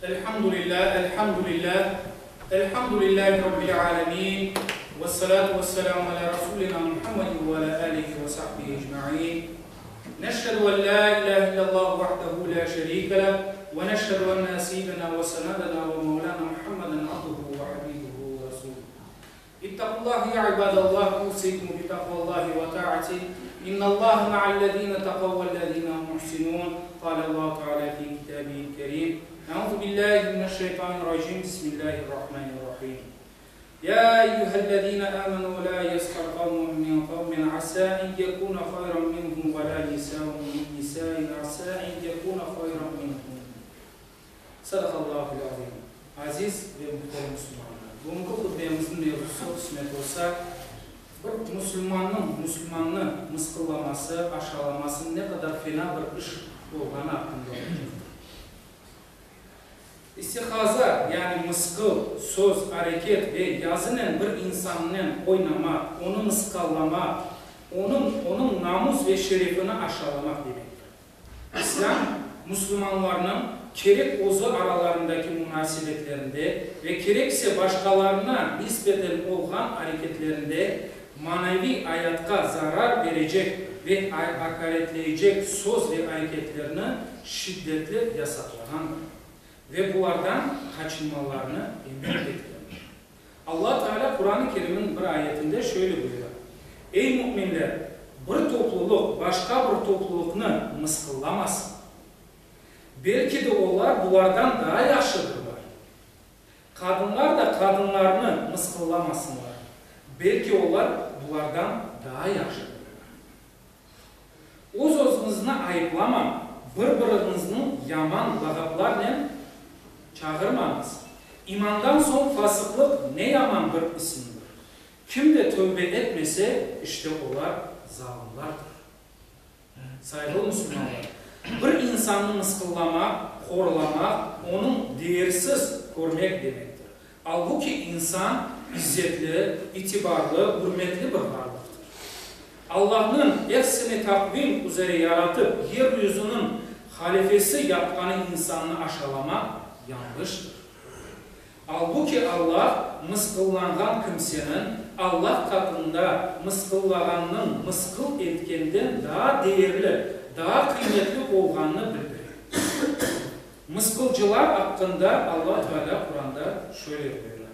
Elhamdülillah, elhamdülillahi Rabbil alemin, ve salatu ve selamu ala Resulina Muhammedin ve ala alihi ve sahbihi ecma'in. Neşhedü en la ilahe illallah vahdehu la şerike leh, ve neşhedü enne seyyidina ve senedena ve mevlana Muhammeden abduhu ve habibuhu ve resuluhu. İttakullahi ya ibadallah, usikum bi takvallahi ve ta'ati. İnnallâhe ma'allezîne takav vellezîne muhsinûn. Kâlellâhu teâlâ fî kitâbihil kerîm. Euzu billahi mineşşeytanirracim. Bismillahirrahmanirrahim. Ya eyyühellezîne âmenû lâ yeskhar kavmun min kavmin asâ en yekûne hayran minhum ve lâ nisâun min nisâin asâ en yekûne hayran minhum. Sadakallâhul azîm. Aziz ve muhterem Müslümanlar. Bugünkü hutbemizin mevzusu kısmet olsa, bir Müslümanını mıskıllaması, aşağılaması ne kadar fena bir iş olduğunu hakkında olacak. İstihaza yani mıskıl, söz, hareket ve yazının bir insanın oynamak, onu mıskallamak, onun namus ve şerefini aşağılamak demektir. İslam, Müslümanlarının gerek ozu aralarındaki münasebetlerinde ve gerekse başkalarına nispeten olan hareketlerinde manevi hayata zarar verecek ve hakaretleyecek söz ve hareketlerini şiddetle yasaklayandır. Ve bunlardan kaçınmalarını emretmektedir. Allah Teala Kur'an-ı Kerim'in bir ayetinde şöyle buyuruyor. Ey müminler! Bir topluluk başka bir topluluğunu mıskıllamasın. Belki de onlar bunlardan daha yaşlıdırlar. Kadınlar da kadınlarını mıskıllamasınlar. Belki onlar bunlardan daha yaşlıdırlar. Öz-özünüzü ayıplama, birbirinizin yaman lağaplarla çağırmanız. İmandan son fasıklık ne yaman bir isimdir. Kim de tövbe etmese işte onlar zalimlerdir. Saygılı Müslümanlar, bir insanı mıskıllamak, horlamak, onun değersiz görmek demektir. Halbuki insan izzetli, itibarlı, hürmetli bir varlıktır. Allah'ın hepsini takvim üzere yaratıp yeryüzünün halifesi yapkanı insanı aşağılamak yanlıştır. Halbuki Allah mıskıllanan kimsenin Allah katında mıskıllaganın mıskıl etkenden daha değerli, daha kıymetli olduğunu bildirir. Mıskılcılar hakkında Allah Teala Kur'an'da şöyle buyuruyor.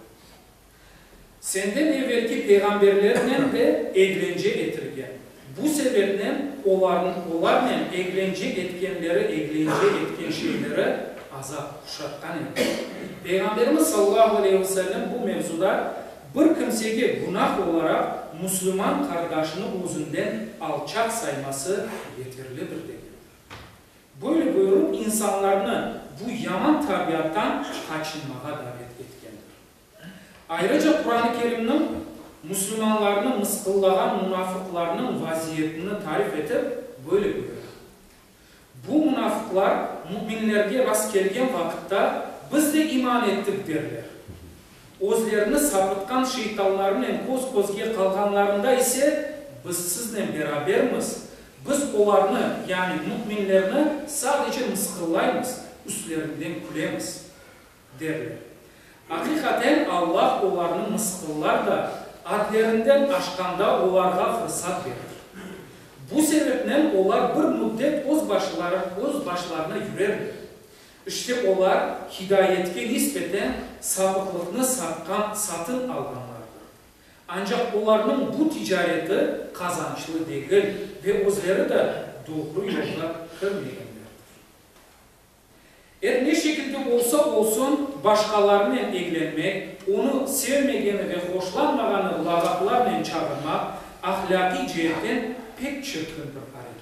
Senden evvelki peygamberlerle de eğlence getirgen. Bu sebeple onlarla eğlence etkenleri, eğlence etken şeyleri azap kuşatkan eder. Peygamberimiz sallallahu aleyhi ve sellem bu mevzuda bir kimseye günah olarak Müslüman kardeşini özünden alçak sayması yeterlidir dedi. Böyle buyurup insanlarını bu yaman tabiattan kaçınmaya davet etkendir. Ayrıca Kur'an-ı Kerim'in Müslümanlarını mıskıllayan münafıklarının vaziyetini tarif edip böyle buyuruyor. Bu münafıklar müminlerge rast gelgen vakitte biz de iman ettik derler. Özlerini sapıtkan şeytanların koz-kozge kalganlarında ise biz sizle beraberiz. Biz onlarını yani müminlerini sadece mıskıllayız, üstlerinden külemiz derler. Hakikaten Allah onlarını mıskıllar da adlerinden aşkanda onlara fırsat verir. Bu sebeple onlar bir müddet öz başlarına yürürler. İşte onlar hidayetke nispeten sabıklıkını satın alganlardır. Ancak onların bu ticareti kazançlı değil ve özleri de doğru yolda kırmayanlardır. Eğer ne şekilde olsa olsun başkalarına ilgilenmek, onu sevmeyeni ve hoşlanmayanı lağaplarla çağırmak ahlaki cihetten pek çirkin bir harekettir.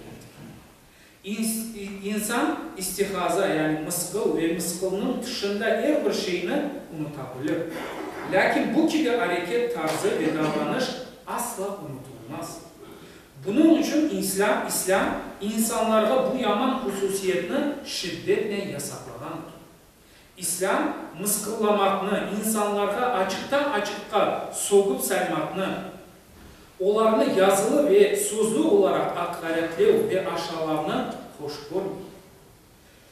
İnsan istihaza yani mıskıl ve mıskılının dışında her bir şeyini unutabilir. Lakin bu gibi hareket tarzı ve davranış asla unutulmaz. Bunun için İslam insanlara bu yaman hususiyetini şiddetle yasaklagandır. İslam mıskıllamakını, insanlara açıktan açıkta sokup saymakını, onlarını yazılı ve sözlü olarak hakaretli ve aşağılamını hoş görmüyor.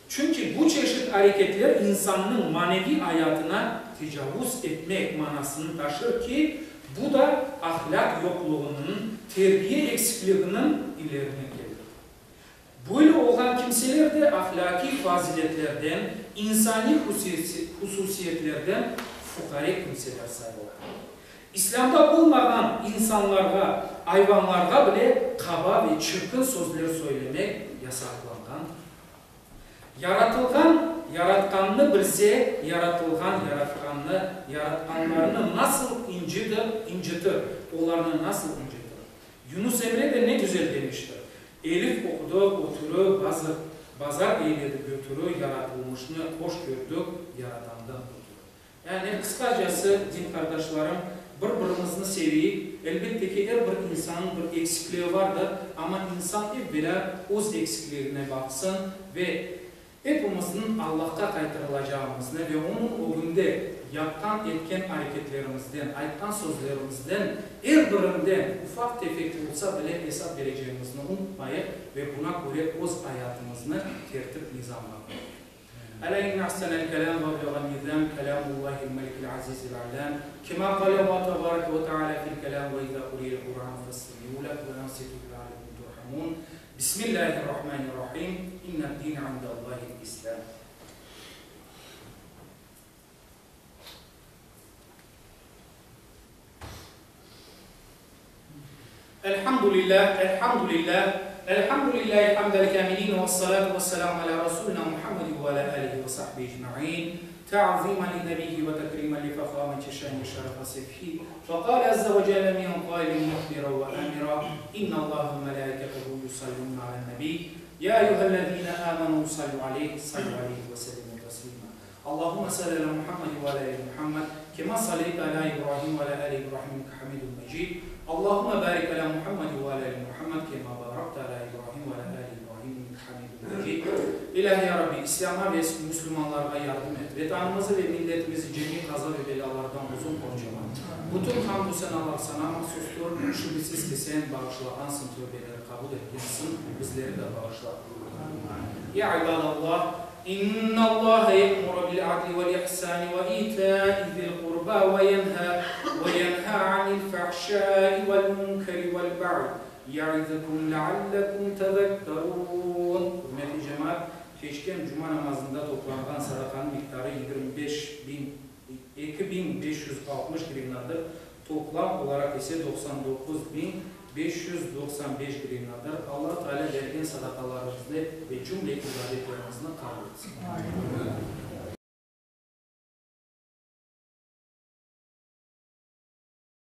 Çünkü bu çeşit yanlış hareketler insanın manevi hayatına tecavüz etmek manasını taşır ki bu da ahlak yokluğunun, terbiye eksikliğinin ilerine gelir. Böyle olan kimseler de ahlaki faziletlerden, insani hususiyetlerden fukare kimseler sayılır. İslam'da olmadan insanlara, hayvanlara bile kaba ve çirkin sözler söylemek yasaklangan. Yaratkanını bilse, yaratkanlarını nasıl incitir, onlarını nasıl incitir. Yunus Emre de ne güzel demiştir. Elif okudu, oturu, bazar eyledi götürü, yaratılmışını hoş gördük, yaratandan ötürü. Yani kısacası din kardeşlerim, birbirimizni seviyip, elbette ki her bir insanın bir eksikliği vardır ama insan evvela öz eksikliğine baksın ve hepimizin Allah'a kaytırılacağımızını ve onun o günde yaptan etken hareketlerimizden, ayttan sözlerimizden, her birinden ufak tefek olsa bile hesap vereceğimizni unutmayıp ve buna göre öz hayatımızı tertip nizamlamayalım. ألا إن أحسن الكلام وأبلغ النظام كلام الله الملك العزيز العلام كما قال الله تبارك وتعالى في الكلام وإذا قرئ القرآن فاستمعوا له وأنصتوا لعلكم ترحمون بسم الله الرحمن الرحيم إن الدين عند الله الإسلام. الحمد لله الحمد لله حمد الكاملين والصلاة والسلام على رسولنا محمد وعلى آله وصحبه أجمعين تعظيما لنبيه وتكريما لفخامة الشان شرف سفه فقال عز وجل من قائل مخبرا وآمرا إن الله وملائكته يصلون على النبي يا أيها الذين آمنوا صلوا عليه وسلموا تسليما اللهم صل على محمد وعلى آل محمد كما صليت على إبراهيم وعلى آل إبراهيم إنك حميد مجيد اللهم بارك على محمد وعلى آل محمد كما باركت على إبراهيم وعلى آل إبراهيم إنك حميد مجيد. İlahi ya Rabbi, İslam'a ve Müslümanlara yardım et. Vatanımızı ve milletimizi cemi kaza ve belalardan uzun korucama. Bütün hamdü senalar sana mahsustur. Şüphesiz ki sen bağışlağansın, tövbeleri kabul etkinsin. Bizleri de bağışla. Ya ibadallah, إن الله يأمر بالعدل والإحسان وإيتاء ذي القربى وينهى عن الفحشاء والمنكر والبغي يعظكم لعلكم تذكرون. Hürmetli cemaat, peşken cuma namazında toplanan sadakanın miktarı 2560 grivnadır. Toplam olarak ise 99.595 grivnadır. Allah Teala verdiğin sadakalarımızı ve cümle ibadetlerimizi kabul etsin.